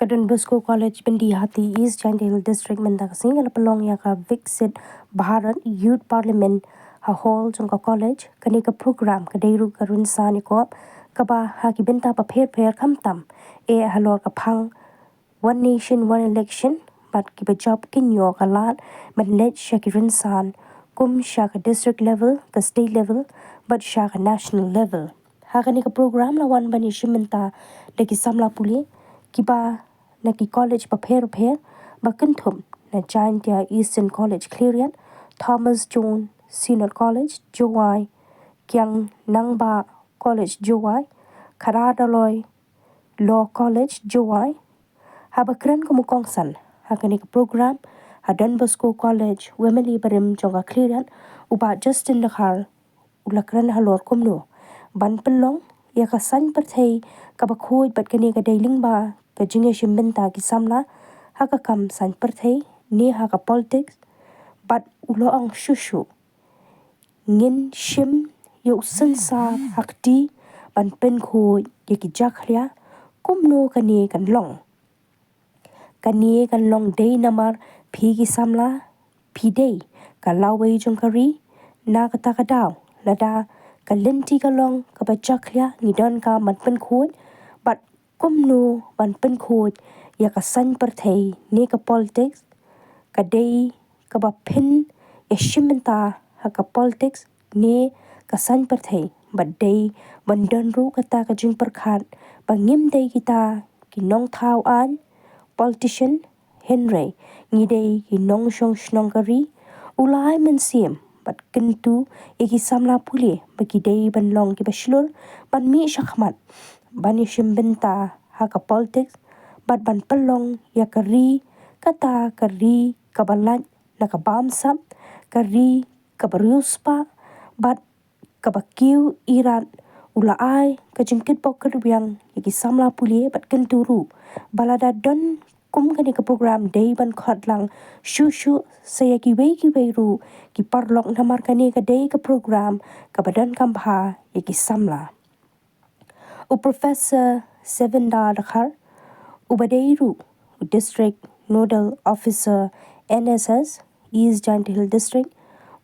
Kadun Bosco College Byndihati East Jandil District Mendakasing Pynlong iaka Viksit Bharat Youth Parliament ha hall jongka college kanika program kadairu karun sani ko kaba haki benta pa pher kamtam halor kapang one nation one election but kiba job kinyo kalat manage shakirin san kum shaka district level ka state level but shaka national level hakanika program la wan bani shimenta deki samla puli kiba naki college pa pher bakenthum na Giantia Eastern College Clearian Thomas John Senior College Jowai Kyang Nangba College Jowai Karadaloy Law College Jowai habakran kumukongsan hakanik program hadan Bosco College Wemeli Barim Jonga Clearian uba Justin Dakhar ulakran halor kumno ban Pynlong iaka san perthei kabakhoy bat kani ka dailing ba ka jinge shimbenta ki samla haka kam san perthei ni haka politics bat ulo ang shushu ngin shim yo sansa hakti ban pen khoy yaki jakhlia kumno kani kan long day namar phi ki samla phi day ka lawe jongkari na kata kadaw lada kalenti kalong kabajaklia ngidon ka man pen khoy bat kumno ban pen khoy ya ka san perthei ne ka politics ka day ka ba pin ya shimenta ha ka politics ne ka san perthei bat day ban don ru kata ka jing perkhat bangim day kita ki nong thau an politician henry ngi day ki nong shong shnong kari ulai men sim bat kentu eki samla puli bagi day ban long ki bashlur ban mi shakhmat ban shimbenta ha ka politics bat ban Pynlong ya kari kata kari kabalat nakabamsam kari kabaryuspa bat kabakiu irat ulaai kajingkit pokerbiang yaki samla puli bat kenturu balada don kum kani ka program day ban khotlang shushu saya ki ru ki parlok namar kani ka day ka program ka badan kampha yaki samla u professor Sevenda Dakhar Ubadeiru District Nodal Officer NSS East Giant Hill District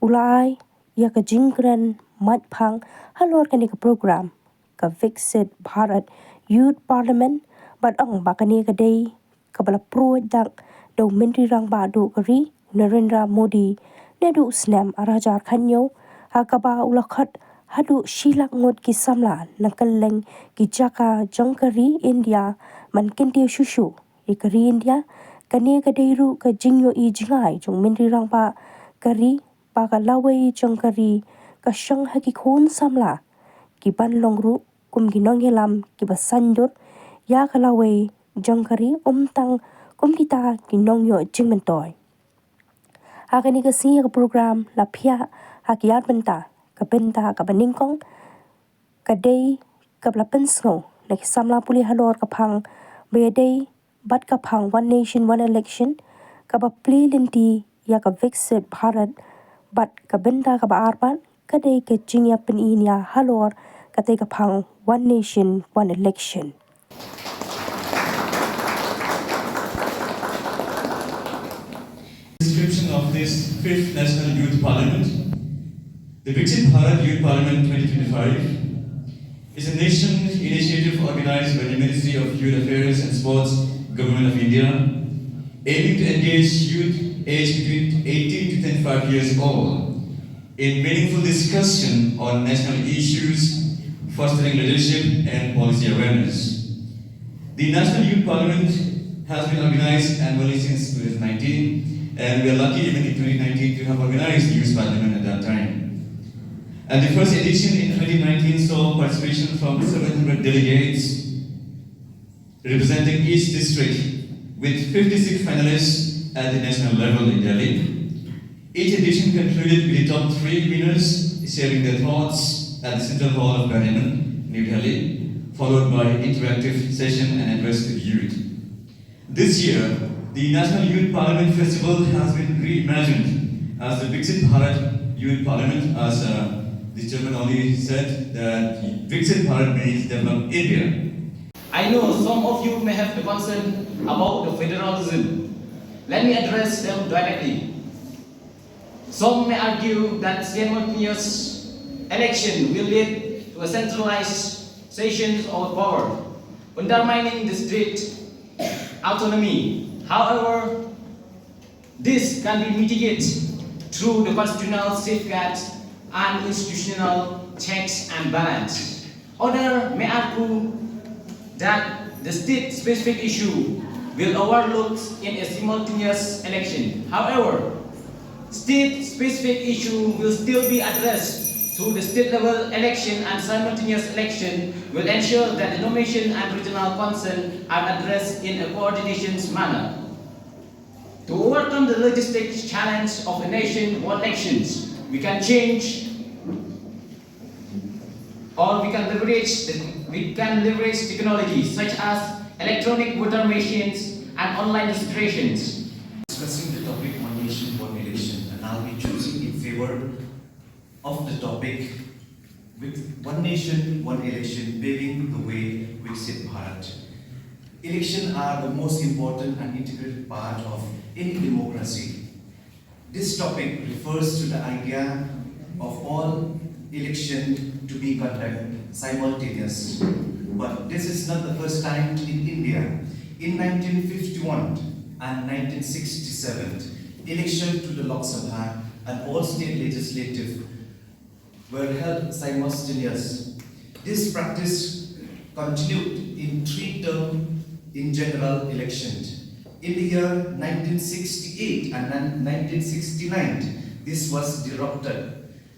Ulai Yaka Jingran Matpang halor kani ka program ka Viksit Bharat Youth Parliament but ang bakani ka day kabala pro dak do mentri rang ba do kari Narendra Modi nedu snam arajar khanyo hakaba ulakhat hadu shilak ngot ki samla nakaleng ki jaka jongkari India man kenti shushu ikari India kani ka deiru ka jingyo I jingai jong mentri rang ba kari pa ka lawe jongkari ka shang haki khon samla ki ban longru kum ginong yelam ki basandur ya ka lawe jongkari tang kum kita ginong yo jingmentoy hakani ka siya ka program la phia hakiat benta ka baningkong ka day ka blapensngo na samla puli halor ka phang be day bat ka phang one nation one election ka ba pli linti ya ka Viksit Bharat bat ka benta ka ba arpan ka day ka jingya pen inya halor ka tay ka phang one nation one election. Description of this 5th National Youth Parliament. The Viksit Bharat Youth Parliament 2025 is a nation initiative organized by the Ministry of Youth Affairs and Sports, Government of India, aiming to engage youth aged between 18 to 25 years old in meaningful discussion on national issues, fostering leadership and policy awareness. The National Youth Parliament has been organized annually since 2019, and we are lucky even in 2019 to have organized the Youth Parliament at that time. And the first edition in 2019 saw participation from 700 delegates representing each district with 56 finalists at the national level in Delhi. Each edition concluded with the top 3 winners sharing their thoughts at the Central Hall of Parliament, New Delhi, followed by interactive session and address to the youth. This year, the National Youth Parliament Festival has been reimagined as the Viksit Bharat Youth Parliament, as the chairman only said that Viksit Bharat means develop India. I know some of you may have the concern about the federalism. Let me address them directly. Some may argue that simultaneous election will lead to a centralized session of power, undermining the state autonomy. However, this can be mitigated through the constitutional safeguards and institutional checks and balance. Others may argue that the state-specific issue will overlooked in a simultaneous election. However, state-specific issue will still be addressed through the state-level election, and simultaneous election will ensure that the nomination and regional concern are addressed in a coordinated manner. To overcome the logistic challenge of a nation one elections, we can change or we can leverage technologies such as electronic voter machines and online registrations. Discussing the topic One Nation, One Election, and I'll be choosing in favor of the topic with One Nation, One Election paving the way Viksit Bharat. Elections are the most important and integral part of any democracy. This topic refers to the idea of all elections to be conducted simultaneous. But this is not the first time in India. In 1951 and 1967, elections to the Lok Sabha and all state legislative were held simultaneous. This practice continued in 3 terms in general elections. In the year 1968 and 1969, this was disrupted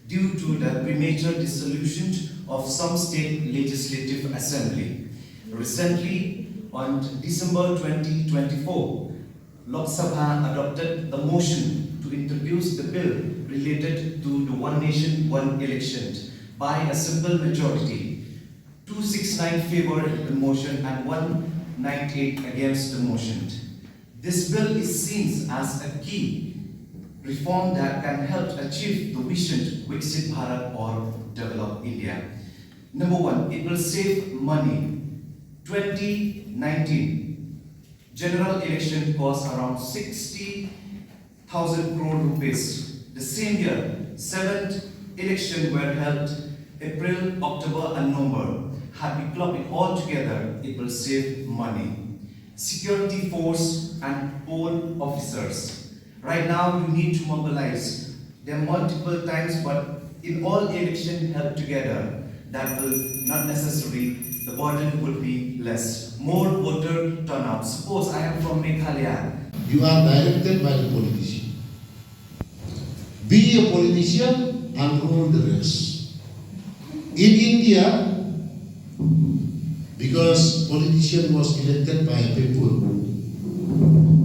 due to the premature dissolution of some state legislative assembly. Recently, on December 2024, Lok Sabha adopted the motion to introduce the bill related to the One Nation, One Election by a simple majority. 269 favored the motion and 198 against the motion. This bill is seen as a key reform that can help achieve the vision Viksit Bharat or develop India. Number one, it will save money. 2019 general election cost around 60,000 crore rupees. The same year, 7th election were held April, October and November. Had we clubbed it all together, it will save money. Security force and poll officers. Right now, you need to mobilize them multiple times, but in all elections held together, that will not necessarily, the burden would be less. More voter turnout. Suppose I am from Meghalaya. You are directed by the politician. Be a politician and rule the rest. In India, because politician was elected by people,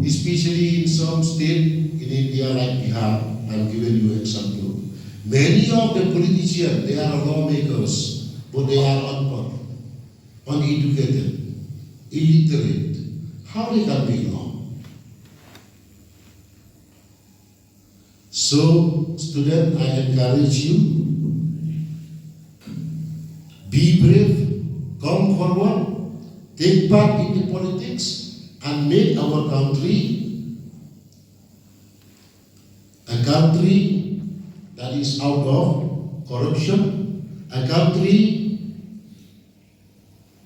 especially in some state in India like Bihar, I'm giving you an example. Many of the politicians, they are lawmakers, but they are unpopular, uneducated, illiterate. How they can be law? So, student, I encourage you, be brave, come forward, take part in the politics, and make our country a country that is out of corruption, a country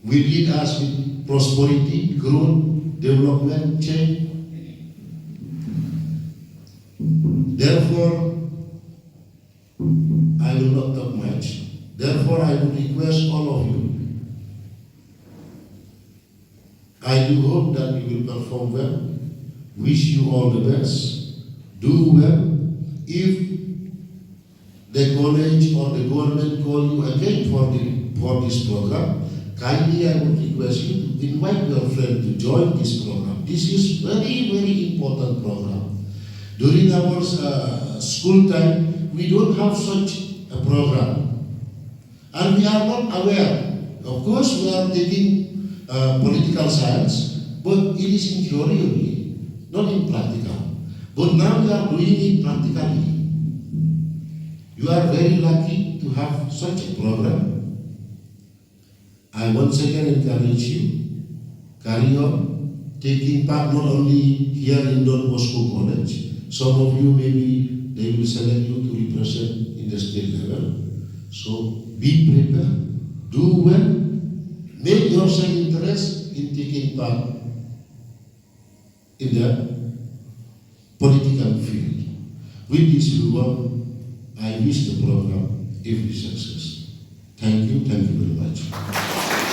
will lead us with prosperity, growth, development, change. Therefore, I will not talk much. Therefore, I would request all of you. I do hope that you will perform well. Wish you all the best. Do well. If the college or the government call you again for this program, kindly I would request you to invite your friend to join this program. This is very, very important program. During our school time, we don't have such a program. And we are not aware. Of course, we are taking political science, but it is in theory only, not in practical. But now we are doing it practically. You are very lucky to have such a program. I once again encourage you, carry on, taking part not only here in Don Bosco College. Some of you maybe they will select you to represent in the state level. So be prepared, do well, make yourself interest in taking part in the political field. With this I wish the program every success. Thank you very much.